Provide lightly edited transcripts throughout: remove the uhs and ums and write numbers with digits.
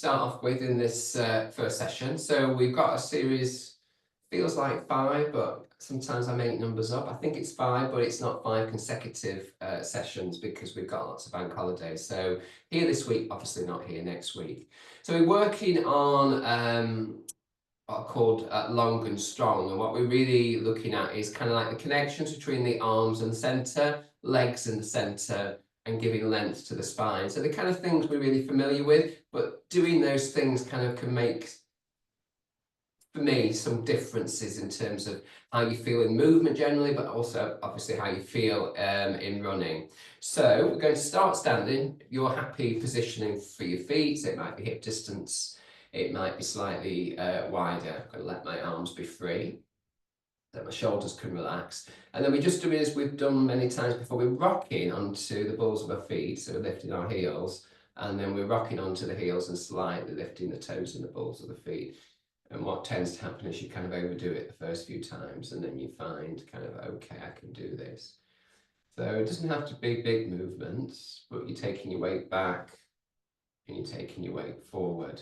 start off with in this first session. So we've got a series, feels like 5, but sometimes I make numbers up. I think it's 5, but it's not 5 consecutive sessions because we've got lots of bank holidays. So here this week, obviously not here next week. So we're working on what are called long and strong. And what we're really looking at is kind of like the connections between the arms and the center, legs in the center, and giving length to the spine. So the kind of things we're really familiar with, but doing those things kind of can make, for me, some differences in terms of how you feel in movement generally, but also obviously how you feel in running. So we're going to start standing. You're happy positioning for your feet, so it might be hip distance, it might be slightly wider. I'm going to let my arms be free, that my shoulders can relax. And then we're just doing as we've done many times before. We're rocking onto the balls of our feet, so we're lifting our heels, and then we're rocking onto the heels and slightly lifting the toes and the balls of the feet. And what tends to happen is you kind of overdo it the first few times, and then you find kind of, okay, I can do this. So it doesn't have to be big movements, but you're taking your weight back and you're taking your weight forward.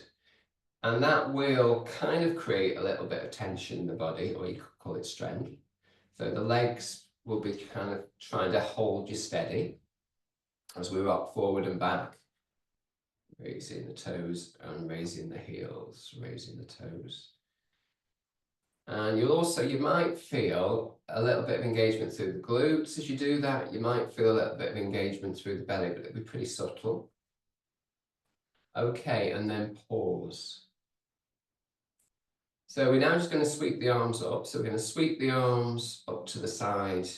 And that will kind of create a little bit of tension in the body, or you could call it strength. So the legs will be kind of trying to hold you steady as we rock forward and back, raising the toes and raising the heels, raising the toes. And you might feel a little bit of engagement through the glutes as you do that. You might feel a little bit of engagement through the belly, but it'll be pretty subtle. Okay, and then pause. So we're now just going to sweep the arms up. So we're going to sweep the arms up to the side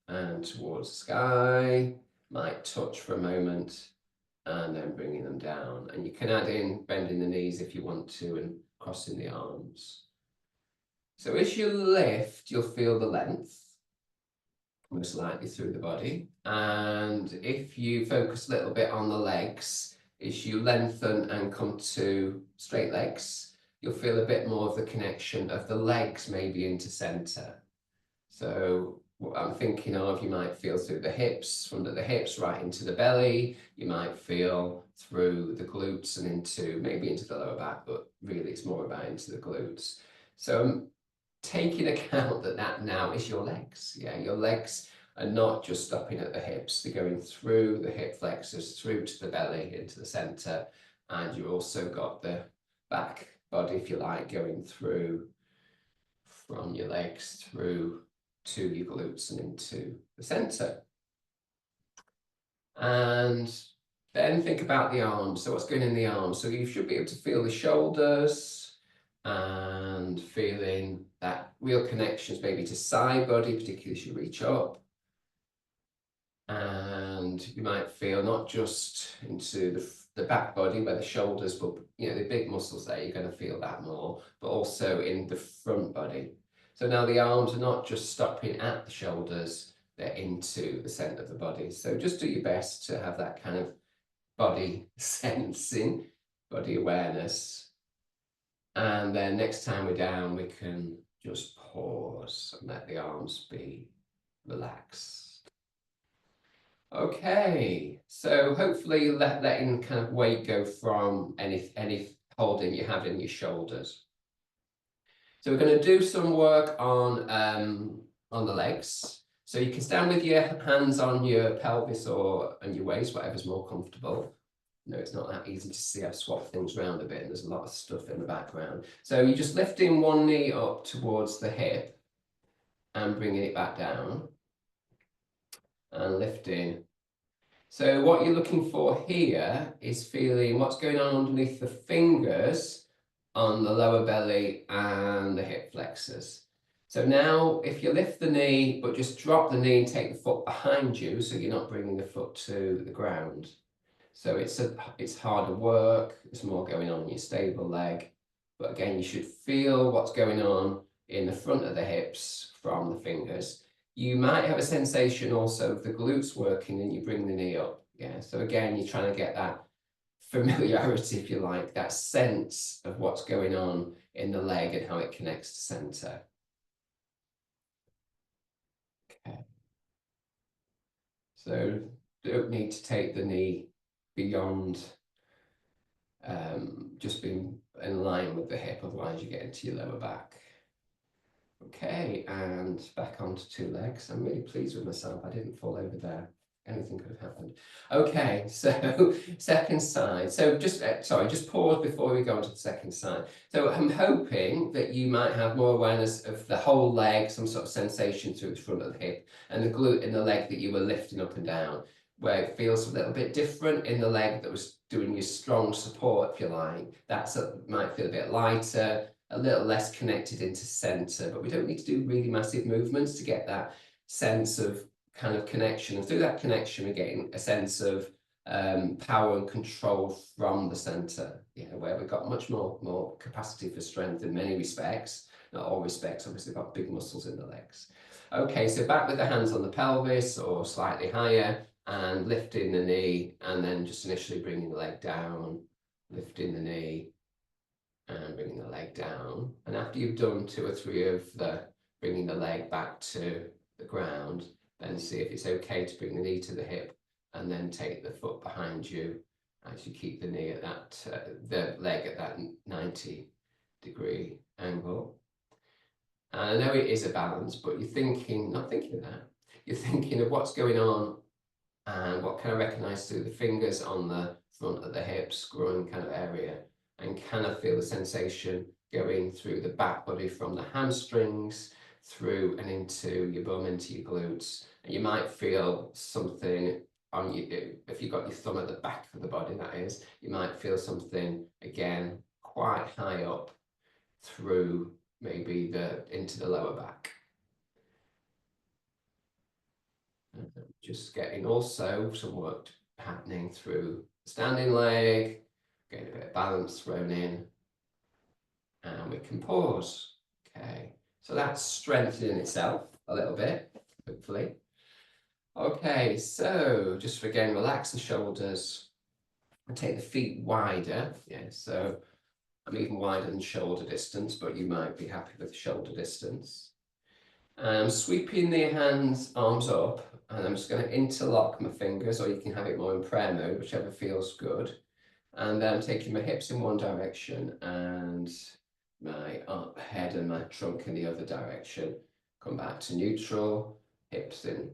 and towards the sky. Might touch for a moment and then bringing them down. And you can add in bending the knees if you want to and crossing the arms. So as you lift, you'll feel the length, most likely through the body. And if you focus a little bit on the legs, as you lengthen and come to straight legs, you'll feel a bit more of the connection of the legs maybe into center. So what I'm thinking of, you might feel through the hips, from the hips right into the belly. You might feel through the glutes and maybe into the lower back, but really it's more about into the glutes. So taking account that now is your legs. Yeah, your legs are not just stopping at the hips. They're going through the hip flexors, through to the belly, into the center. And you've also got the back body, if you like, going through from your legs through to your glutes and into the center. And then think about the arms. So what's going in the arms? So you should be able to feel the shoulders and feeling that real connections maybe to side body, particularly as you reach up. And you might feel not just into the back body where the shoulders, but the big muscles there, you're going to feel that more, but also in the front body. So now the arms are not just stopping at the shoulders, they're into the center of the body. So just do your best to have that kind of body sensing, body awareness. And then next time we're down, we can just pause and let the arms be relaxed. Okay, so hopefully letting kind of weight go from any holding you have in your shoulders. So we're going to do some work on the legs. So you can stand with your hands on your pelvis or on your waist, whatever's more comfortable. No, it's not that easy to see. I've swapped things around a bit and there's a lot of stuff in the background. So you're just lifting one knee up towards the hip and bringing it back down and lifting. So what you're looking for here is feeling what's going on underneath the fingers on the lower belly and the hip flexors. So now if you lift the knee, but just drop the knee and take the foot behind you, so you're not bringing the foot to the ground. So it's harder work, there's more going on in your stable leg. But again, you should feel what's going on in the front of the hips from the fingers. You might have a sensation also of the glutes working and you bring the knee up. Yeah, so again, you're trying to get that familiarity, if you like, that sense of what's going on in the leg and how it connects to center. Okay. So don't need to take the knee beyond just being in line with the hip, otherwise you get into your lower back. Okay, and back onto two legs. I'm really pleased with myself. I didn't fall over there. Anything could have happened. Okay, so second side. So just, sorry, just pause before we go on to the second side. So I'm hoping that you might have more awareness of the whole leg, some sort of sensation through the front of the hip and the glute in the leg that you were lifting up and down, where it feels a little bit different in the leg that was doing your strong support, if you like. That's might feel a bit lighter, a little less connected into center, but we don't need to do really massive movements to get that sense of kind of connection. And through that connection, we're getting a sense of power and control from the center, where we've got much more capacity for strength in many respects, not all respects, obviously we've got big muscles in the legs. Okay, so back with the hands on the pelvis or slightly higher and lifting the knee, and then just initially bringing the leg down, lifting the knee, and bringing the leg down. And after you've done 2 or 3 of the bringing the leg back to the ground, then see if it's okay to bring the knee to the hip and then take the foot behind you as you keep the knee at that, the leg at that 90-degree angle. And I know it is a balance, but you're thinking, not thinking of that, you're thinking of what's going on and what can I recognize through the fingers on the front of the hips, groin kind of area, and can I feel the sensation going through the back body from the hamstrings through and into your bum, into your glutes. And you might feel something on you, if you've got your thumb at the back of the body, that is, you might feel something again quite high up through maybe into the lower back. Just getting also some work happening through the standing leg, getting a bit of balance thrown in, and we can pause. Okay, so that's strengthening itself a little bit, hopefully. Okay, so just again, relax the shoulders and take the feet wider. Yeah, so I'm even wider than shoulder distance, but you might be happy with shoulder distance. Sweeping the arms up, and I'm just going to interlock my fingers, or you can have it more in prayer mode, whichever feels good. And then I'm taking my hips in one direction and my head and my trunk in the other direction. Come back to neutral, hips in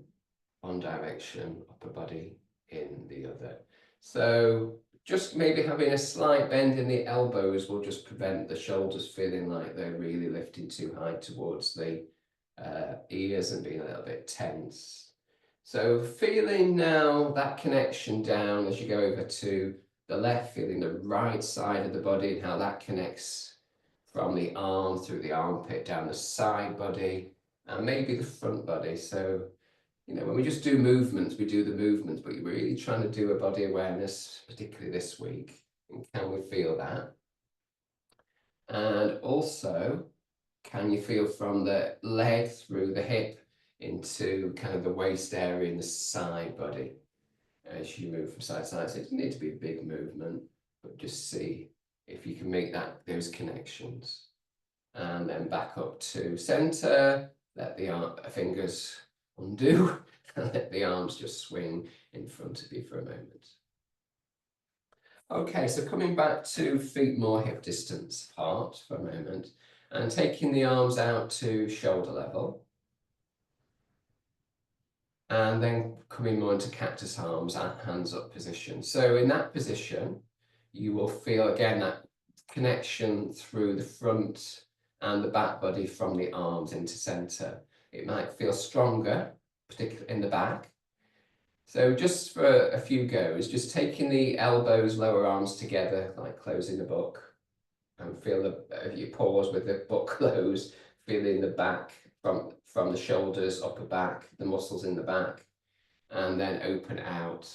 one direction, upper body in the other. So just maybe having a slight bend in the elbows will just prevent the shoulders feeling like they're really lifting too high towards the ears and being a little bit tense. So feeling now that connection down as you go over to the left, feeling the right side of the body and how that connects from the arm through the armpit down the side body and maybe the front body. So, when we just do movements, we do the movements, but you're really trying to do a body awareness, particularly this week. And can we feel that? And also, can you feel from the leg through the hip into kind of the waist area in the side body as you move from side to side? So it doesn't need to be a big movement, but just see if you can make those connections. And then back up to center, let the fingers undo and let the arms just swing in front of you for a moment. Okay, so coming back to feet more hip distance apart for a moment and taking the arms out to shoulder level. And then coming more into cactus arms and hands up position. So in that position, you will feel again that connection through the front and the back body from the arms into center. It might feel stronger, particularly in the back. So just for a few goes, just taking the elbows, lower arms together, like closing a book, and feel you pause with the book closed, feeling the back from the shoulders, upper back, the muscles in the back, and then open out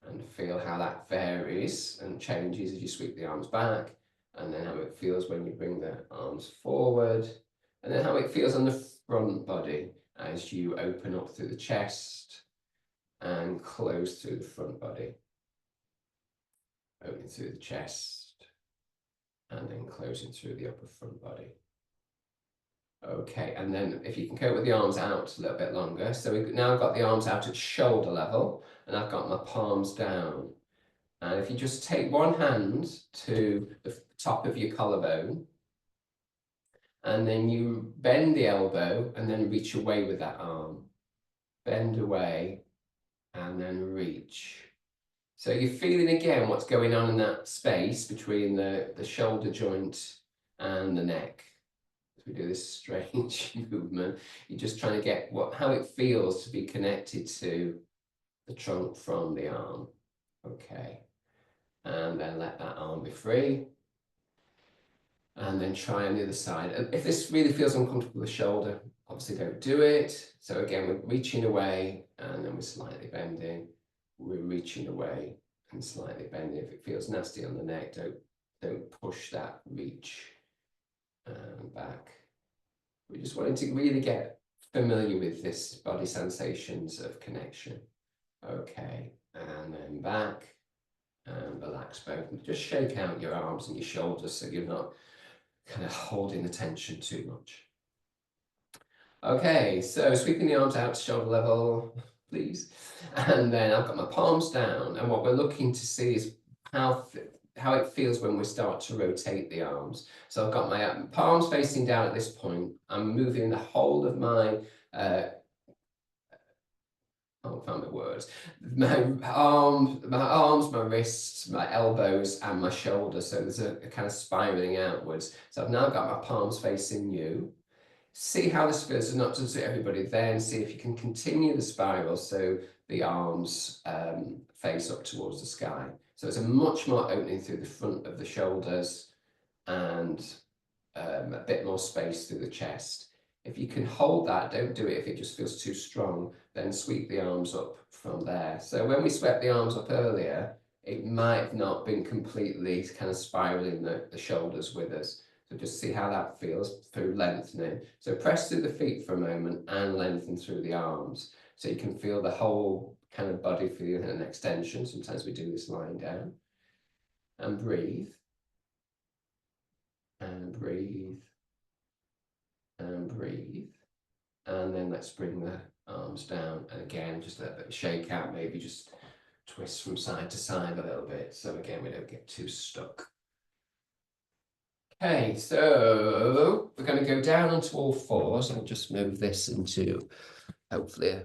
and feel how that varies and changes as you sweep the arms back, and then how it feels when you bring the arms forward, and then how it feels on the front body as you open up through the chest and close through the front body. Opening through the chest and then closing through the upper front body. Okay, and then if you can cope with the arms out a little bit longer. So we've now got the arms out at shoulder level and I've got my palms down. And if you just take one hand to the top of your collarbone, and then you bend the elbow and then reach away with that arm. Bend away and then reach. So you're feeling again what's going on in that space between the shoulder joint and the neck. As we do this strange movement, you're just trying to get how it feels to be connected to the trunk from the arm. Okay. And then let that arm be free. And then try on the other side. And if this really feels uncomfortable with the shoulder, obviously don't do it. So again, we're reaching away and then we're slightly bending. We're reaching away and slightly bending. If it feels nasty on the neck, don't push that reach and back. We're just wanting to really get familiar with this body sensations of connection. Okay, and then back and relax both. Just shake out your arms and your shoulders so you're not kind of holding the tension too much. Okay, so sweeping the arms out to shoulder level, please. And then I've got my palms down, and what we're looking to see is how it feels when we start to rotate the arms. So I've got my palms facing down at this point. I'm moving the whole of my I can't find my words. My arms, my wrists, my elbows, and my shoulders. So there's a kind of spiraling outwards. So I've now got my palms facing you. See how this feels, not to suit everybody. Then see if you can continue the spiral so the arms face up towards the sky. So it's a much more opening through the front of the shoulders and a bit more space through the chest. If you can hold that, don't do it if it just feels too strong, then sweep the arms up from there. So when we swept the arms up earlier, it might have not been completely kind of spiraling the shoulders with us. So just see how that feels through lengthening. So press through the feet for a moment and lengthen through the arms. So you can feel the whole kind of body feeling an extension. Sometimes we do this lying down. And breathe. And breathe. And breathe. And then let's bring the arms down. And again, just a bit of shake out, maybe just twist from side to side a little bit. So again, we don't get too stuck. Okay, so we're going to go down onto all fours. I'll just move this into hopefully a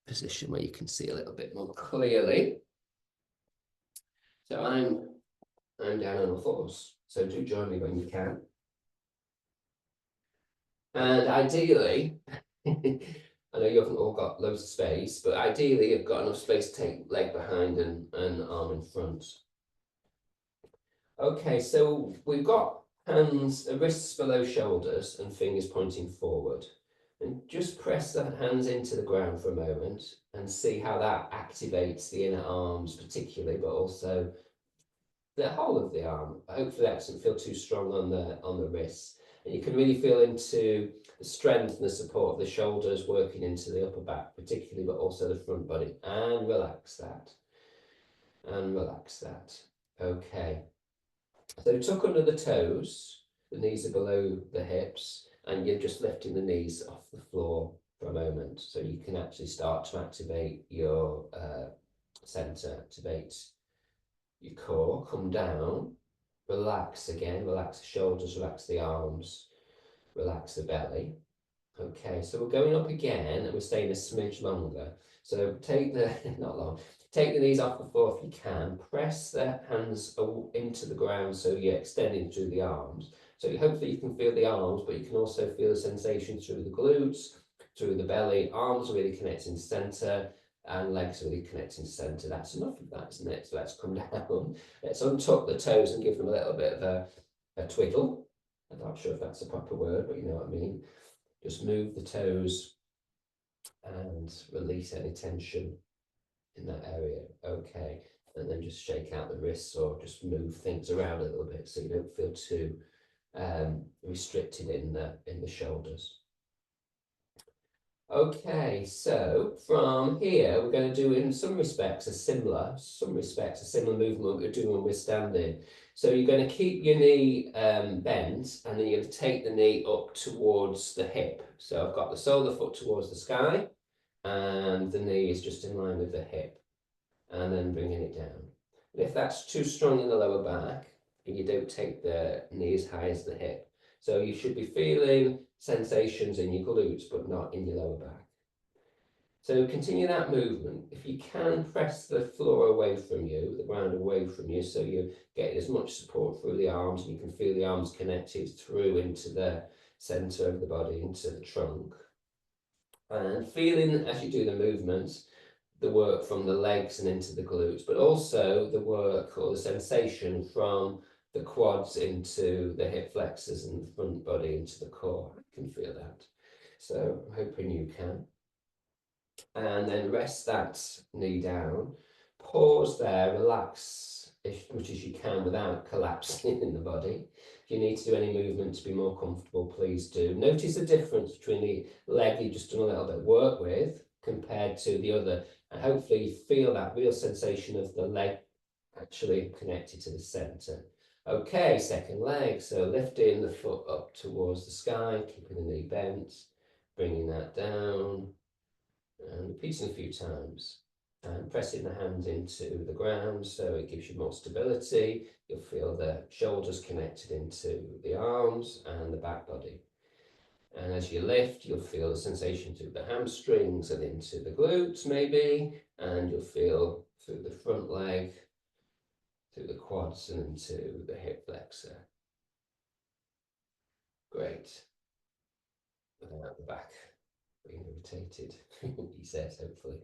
position where you can see a little bit more clearly. So I'm down on all fours. So do join me when you can. And ideally, I know you haven't all got loads of space, but ideally you've got enough space to take leg behind and arm in front. Okay, so we've got hands, wrists below shoulders and fingers pointing forward. And just press the hands into the ground for a moment and see how that activates the inner arms particularly, but also the whole of the arm. Hopefully that doesn't feel too strong on the wrists. And you can really feel into the strength and the support of the shoulders working into the upper back particularly, but also the front body. And relax that. And relax that. Okay. So tuck under the toes. The knees are below the hips. And you're just lifting the knees off the floor for a moment. So you can actually start to activate your center, activate your core, come down, relax again, relax the shoulders, relax the arms, relax the belly. Okay, so we're going up again and we're staying a smidge longer. So take the, not long, take the knees off the floor if you can, press the hands into the ground so you're extending through the arms. So hopefully you can feel the arms, but you can also feel the sensation through the glutes, through the belly, arms are really connecting to center, and legs really connecting to center. That's enough of that, isn't it? So let's come down. Let's untuck the toes and give them a little bit of a twiddle. I'm not sure if that's a proper word, but you know what I mean. Just move the toes and release any tension in that area. Okay. And then just shake out the wrists or just move things around a little bit so you don't feel too restricted in the shoulders. Okay, so from here, we're going to do in some respects a similar movement we're doing when we're standing. So you're going to keep your knee bent and then you're going to take the knee up towards the hip. So I've got the sole of the foot towards the sky and the knee is just in line with the hip and then bringing it down. And if that's too strong in the lower back, you don't take the knee as high as the hip. So you should be feeling sensations in your glutes, but not in your lower back. So continue that movement. If you can, press the floor away from you, the ground away from you, so you get as much support through the arms, and you can feel the arms connected through into the center of the body, into the trunk. And feeling, as you do the movements, the work from the legs and into the glutes, but also the work or the sensation from the quads into the hip flexors and the front body into the core. I can feel that. So I'm hoping you can. And then rest that knee down. Pause there, relax as much as you can without collapsing in the body. If you need to do any movement to be more comfortable, please do. Notice the difference between the leg you've just done a little bit of work with compared to the other. And hopefully you feel that real sensation of the leg actually connected to the center. Okay, second leg. So lifting the foot up towards the sky, keeping the knee bent, bringing that down, and repeating a few times. And pressing the hands into the ground so it gives you more stability. You'll feel the shoulders connected into the arms and the back body. And as you lift, you'll feel the sensation through the hamstrings and into the glutes maybe, and you'll feel through the front leg, through the quads and into the hip flexor. Great. Without the back being irritated, he says, hopefully.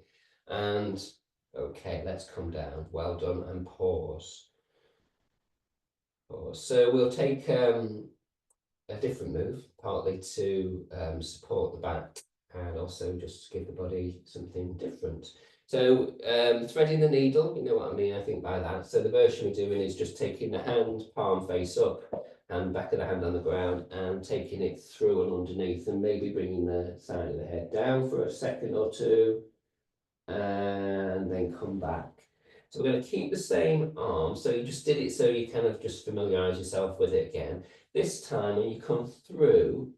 And okay, let's come down. Well done, and pause. Pause. So we'll take a different move, partly to support the back and also just give the body something different. So threading the needle, you know what I mean, I think by that. So the version we're doing is just taking the hand, palm face up, and back of the hand on the ground, and taking it through and underneath, and maybe bringing the side of the head down for a second or two, and then come back. So we're going to keep the same arm. So you just did it so you kind of just familiarize yourself with it again. This time when you come through,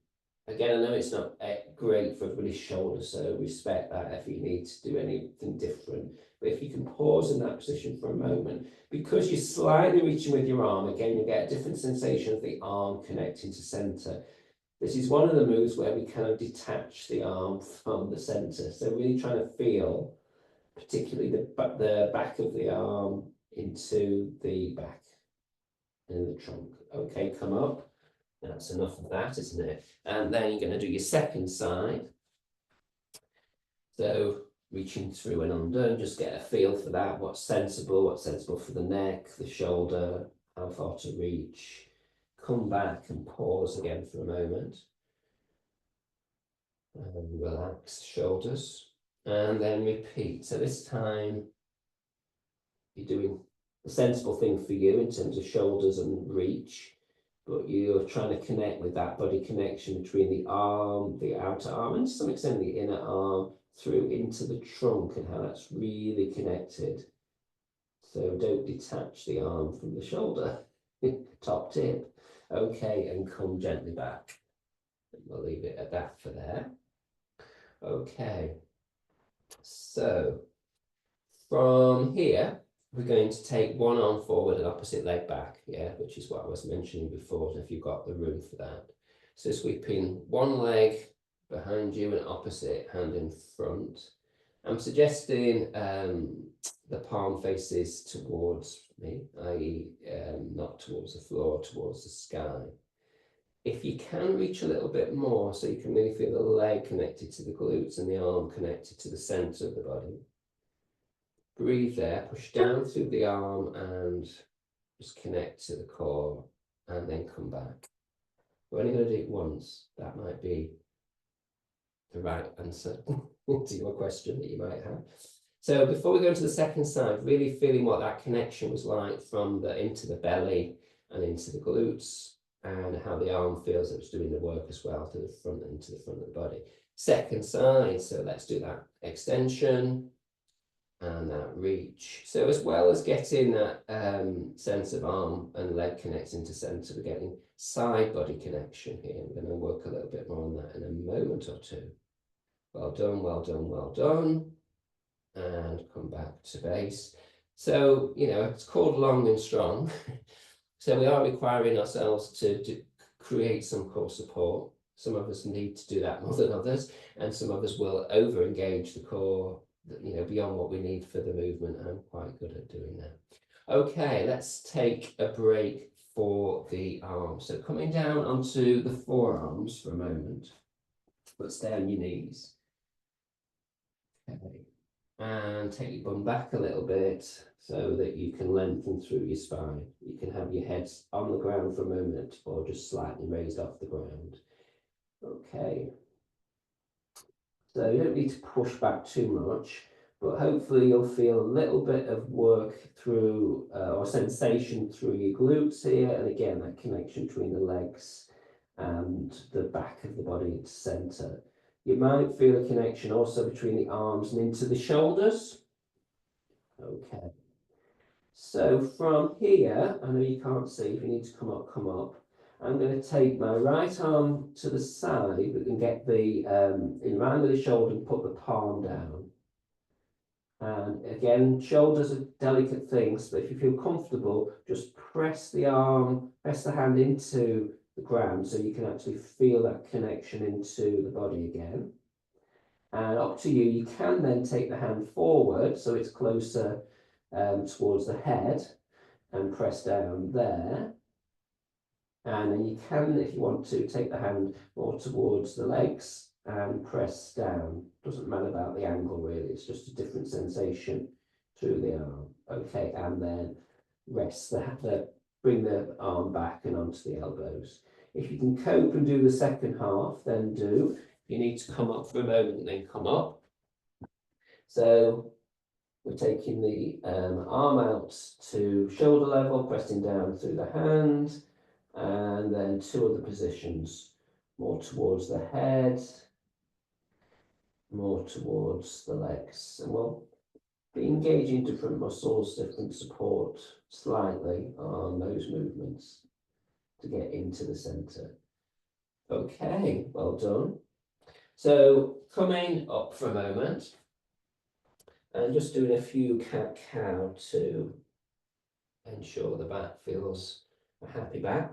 again, I know it's not great for everybody's shoulder, so respect that if you need to do anything different. But if you can pause in that position for a moment, because you're slightly reaching with your arm, again, you get a different sensation of the arm connecting to center. This is one of the moves where we kind of detach the arm from the center. So really trying to feel particularly the back of the arm into the back and the trunk. Okay, come up. That's enough of that, isn't it? And then you're going to do your second side. So reaching through and under, and just get a feel for that. What's sensible for the neck, the shoulder, how far to reach. Come back and pause again for a moment. And relax shoulders. And then repeat. So this time you're doing the sensible thing for you in terms of shoulders and reach, but you're trying to connect with that body connection between the arm, the outer arm, and to some extent the inner arm through into the trunk, and how that's really connected. So don't detach the arm from the shoulder, top tip. Okay, and come gently back. And we'll leave it at that for there. Okay, so from here, we're going to take one arm forward and opposite leg back, yeah, which is what I was mentioning before, if you've got the room for that. So sweeping one leg behind you and opposite hand in front. I'm suggesting the palm faces towards me, i.e. not towards the floor, towards the sky. If you can reach a little bit more, so you can really feel the leg connected to the glutes and the arm connected to the center of the body. Breathe there, push down through the arm and just connect to the core, and then come back. We're only going to do it once. That might be the right answer to your question that you might have. So before we go into the second side, really feeling what that connection was like from the into the belly and into the glutes, and how the arm feels that it's doing the work as well to the front and to the front of the body. Second side, so let's do that extension and that reach. So as well as getting that sense of arm and leg connecting to center, we're getting side body connection here. We're going to work a little bit more on that in a moment or two. Well done, well done, well done. And come back to base. So, it's called long and strong. So we are requiring ourselves to create some core support. Some of us need to do that more than others, and some of us will over-engage the core, beyond what we need for the movement. I'm quite good at doing that. Okay, let's take a break for the arms. So coming down onto the forearms for a moment, but stay on your knees. Okay. And take your bum back a little bit so that you can lengthen through your spine. You can have your head on the ground for a moment or just slightly raised off the ground. Okay. So you don't need to push back too much, but hopefully you'll feel a little bit of work through or sensation through your glutes here. And again, that connection between the legs and the back of the body into center. You might feel a connection also between the arms and into the shoulders. Okay. So from here, I know you can't see, if you need to come up, come up. I'm going to take my right arm to the side and get the, in line with the shoulder and put the palm down. And again, shoulders are delicate things, but if you feel comfortable, just press the arm, press the hand into the ground so you can actually feel that connection into the body again. And up to you, you can then take the hand forward so it's closer towards the head and press down there. And then you can, if you want to, take the hand more towards the legs and press down. Doesn't matter about the angle really, it's just a different sensation through the arm. Okay, and then rest bring the arm back and onto the elbows. If you can cope and do the second half, then do. If you need to come up for a moment, then come up. So we're taking the arm out to shoulder level, pressing down through the hand, and then two other positions, more towards the head, more towards the legs. And we'll be engaging different muscles, different support slightly on those movements to get into the center. Okay, well done. So coming up for a moment and just doing a few cat-cow to ensure the back feels a happy back.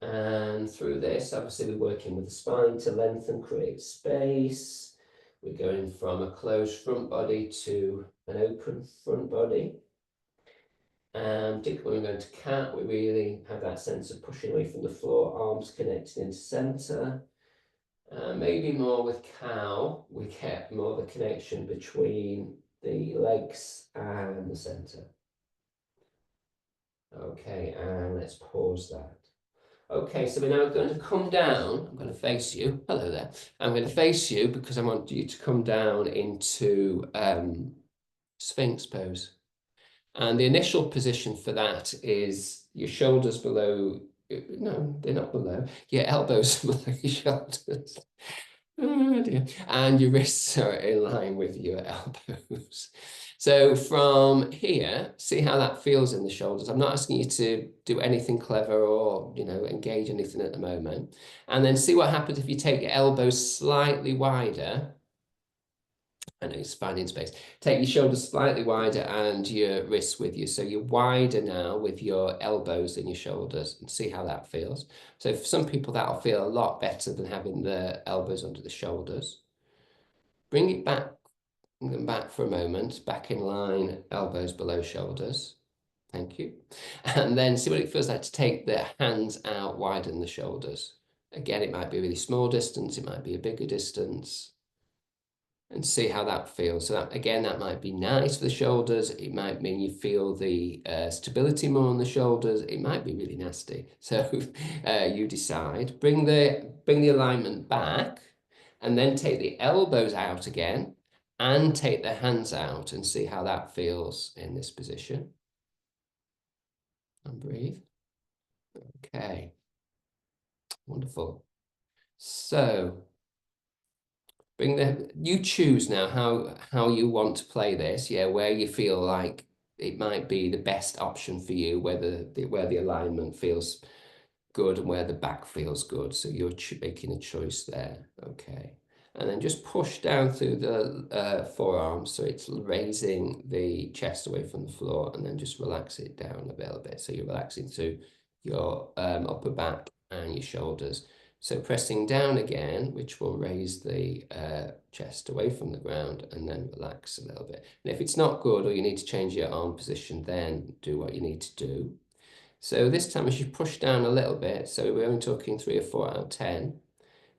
And through this, obviously, we're working with the spine to lengthen, create space. We're going from a closed front body to an open front body. And particularly when we're going to cat, we really have that sense of pushing away from the floor, arms connected into center. Maybe more with cow, we get more of a connection between the legs and the center. Okay, and let's pause that. Okay, so we're now going to come down. I'm going to face you. Hello there. I'm going to face you because I want you to come down into Sphinx pose. And the initial position for that is your shoulders below. No, they're not below. Your elbows below your shoulders. Oh dear. And your wrists are in line with your elbows. So from here, see how that feels in the shoulders. I'm not asking you to do anything clever or, engage anything at the moment. And then see what happens if you take your elbows slightly wider. I know it's finding space. Take your shoulders slightly wider and your wrists with you. So you're wider now with your elbows than your shoulders, and see how that feels. So for some people, that'll feel a lot better than having the elbows under the shoulders. Bring it back, bring them back for a moment, back in line, elbows below shoulders. Thank you. And then see what it feels like to take the hands out wider than the shoulders. Again, it might be a really small distance, it might be a bigger distance. And see how that feels. So that, again, that might be nice for the shoulders. It might mean you feel the stability more on the shoulders. It might be really nasty. So you decide. Bring the alignment back, and then take the elbows out again, and take the hands out, and see how that feels in this position. And breathe. Okay. Wonderful. So you choose now how you want to play this, where you feel like it might be the best option for you, where the alignment feels good and where the back feels good. So you're making a choice there. Okay. And then just push down through the forearms so it's raising the chest away from the floor, and then just relax it down a little bit. So you're relaxing through your upper back and your shoulders. So pressing down again, which will raise the chest away from the ground, and then relax a little bit. And if it's not good or you need to change your arm position, then do what you need to do. So this time as you push down a little bit, so we're only talking 3 or 4 out of 10,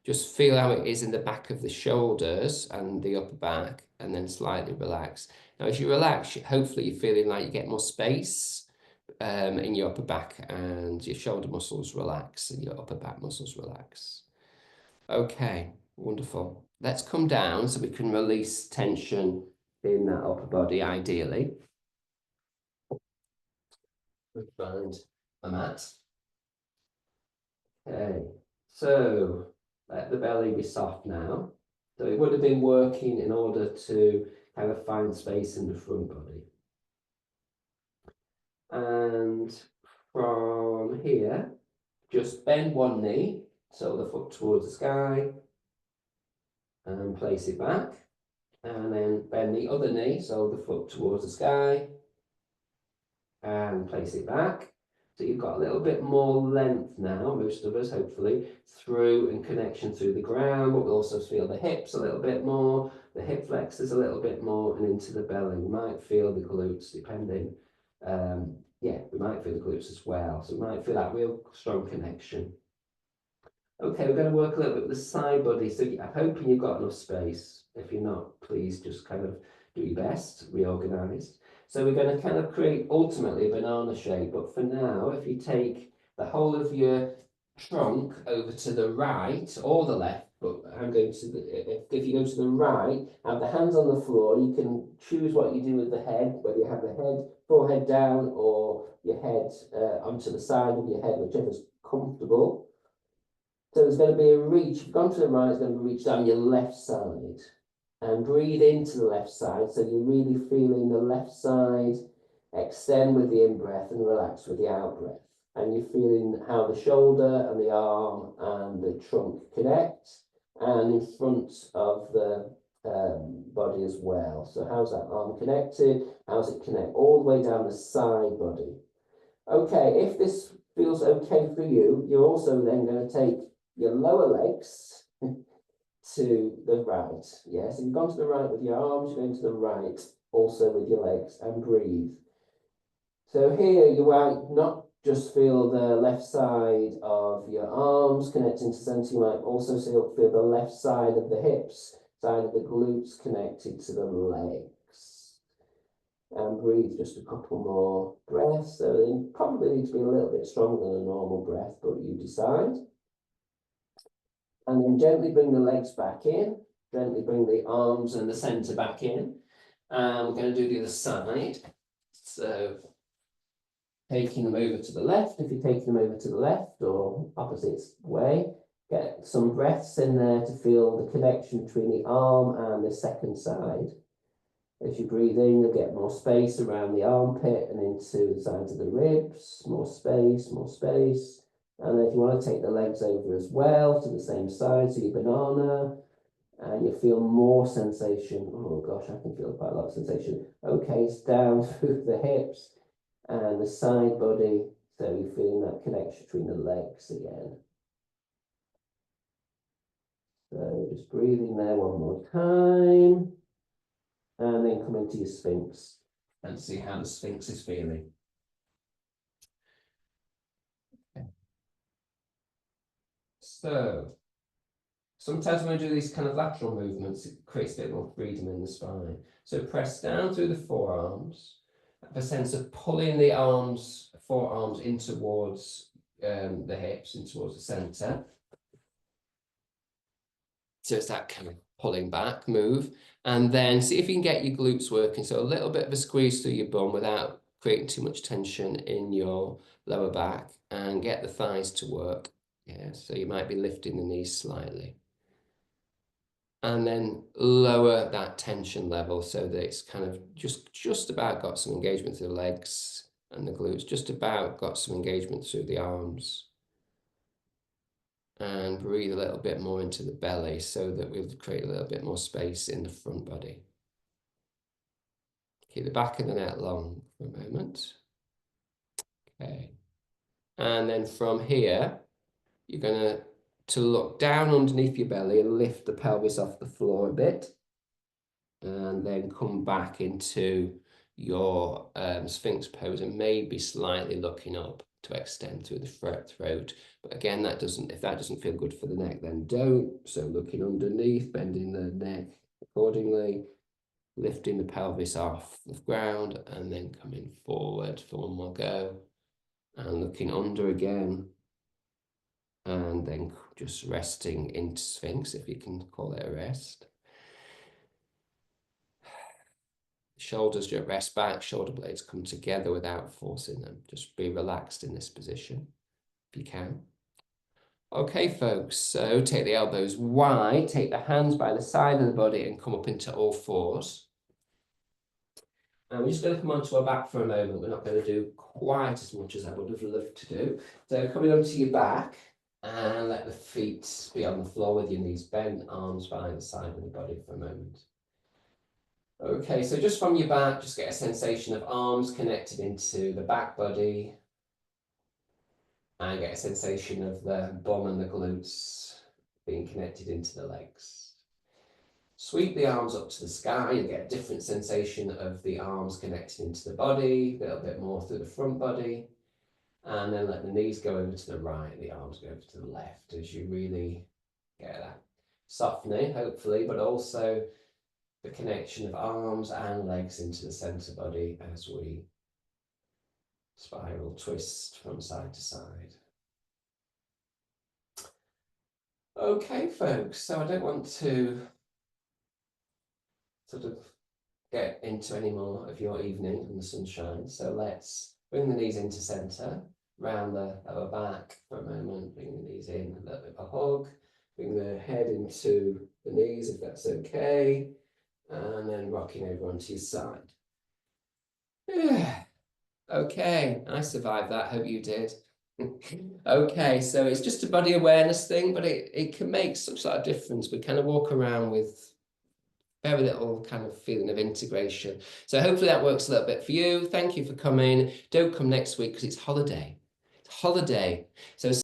just feel how it is in the back of the shoulders and the upper back, and then slightly relax. Now, as you relax, hopefully you're feeling like you get more space in your upper back, and your shoulder muscles relax and your upper back muscles relax. Okay, wonderful. Let's come down so we can release tension in that upper body, ideally. We find a mat. Okay, so let the belly be soft now. So it would have been working in order to kind of find space in the front body. And from here, just bend one knee, so the foot towards the sky, and place it back. And then bend the other knee, so the foot towards the sky, and place it back. So you've got a little bit more length now, most of us, hopefully, through and connection through the ground, but we'll also feel the hips a little bit more, the hip flexors a little bit more, and into the belly. We might feel the glutes, depending. Yeah, we might feel the glutes as well. So we might feel that real strong connection. Okay, we're going to work a little bit with the side body. So I'm hoping you've got enough space. If you're not, please just kind of do your best, reorganize. So we're going to kind of create ultimately a banana shape. But for now, if you take the whole of your trunk over to the right or the left, but I'm going to if you go to the right, have the hands on the floor, you can choose what you do with the head, whether you have the head, forehead down, or your head onto the side of your head, whichever's comfortable. So there's going to be a reach. If you've gone to the right, it's going to be a reach down your left side. And breathe into the left side. So you're really feeling the left side extend with the in-breath and relax with the out-breath. And you're feeling how the shoulder and the arm and the trunk connect, and in front of the body as well. So how's that arm connected? How's it connect all the way down the side body? Okay, if this feels okay for you, you're also then going to take your lower legs to the right. Yes, if you've gone to the right with your arms, you're going to the right also with your legs, and breathe. So here you might not just feel the left side of your arms connecting to center, you might also feel the left side of the hips, side of the glutes connected to the legs. And breathe just a couple more breaths. So they probably need to be a little bit stronger than a normal breath, but you decide. And then gently bring the legs back in, gently bring the arms and the center back in. And we're going to do the other side. So taking them over to the left, if you're taking them over to the left or opposite way, get some breaths in there to feel the connection between the arm and the second side. As you breathe in, you'll get more space around the armpit and into the sides of the ribs, more space, more space. And then if you want to take the legs over as well to the same side, so your banana, and you feel more sensation. Oh gosh, I can feel quite a lot of sensation. Okay, it's down through the hips and the side body, so you're feeling that connection between the legs again. So just breathing there one more time. And then come into your Sphinx and see how the Sphinx is feeling. Okay. So sometimes when we do these kind of lateral movements, it creates a bit more freedom in the spine. So press down through the forearms, have a sense of pulling the forearms in towards the hips, in towards the center. So it's that kind of pulling back move. And then see if you can get your glutes working. So a little bit of a squeeze through your bum without creating too much tension in your lower back, and get the thighs to work. Yeah, so you might be lifting the knees slightly. And then lower that tension level so that it's kind of just about got some engagement through the legs and the glutes, just about got some engagement through the arms And breathe a little bit more into the belly so that we'll create a little bit more space in the front body. Keep the back of the neck long for a moment. Okay. And then from here, you're going to look down underneath your belly and lift the pelvis off the floor a bit. And then come back into your Sphinx pose and maybe slightly looking up to extend through the throat. But again, if that doesn't feel good for the neck, then don't. So looking underneath, bending the neck accordingly, lifting the pelvis off the ground, and then coming forward for one more go. And looking under again. And then just resting into Sphinx, if you can call it a rest. Shoulders just rest back, shoulder blades come together without forcing them. Just be relaxed in this position, if you can. Okay, folks, so take the elbows wide, take the hands by the side of the body and come up into all fours. And we're just going to come onto our back for a moment. We're not going to do quite as much as I would have loved to do. So coming onto your back and let the feet be on the floor with your knees bent, arms by the side of the body for a moment. Okay, so just from your back, just get a sensation of arms connected into the back body. And get a sensation of the bum and the glutes being connected into the legs. Sweep the arms up to the sky. You get a different sensation of the arms connected into the body, a little bit more through the front body. And then let the knees go over to the right, the arms go over to the left as you really get that softening, hopefully, but also the connection of arms and legs into the center body as we spiral twist from side to side. Okay, folks, so I don't want to sort of get into any more of your evening and the sunshine, so let's bring the knees into center, round the lower back for a moment, bring the knees in, a little bit of a hug, bring the head into the knees if that's okay, and then rocking over onto your side. Okay, I survived that, hope you did. Okay, so it's just a body awareness thing, but it can make some sort of difference. We kind of walk around with very little kind of feeling of integration. So hopefully that works a little bit for you. Thank you for coming. Don't come next week because it's holiday. It's holiday. So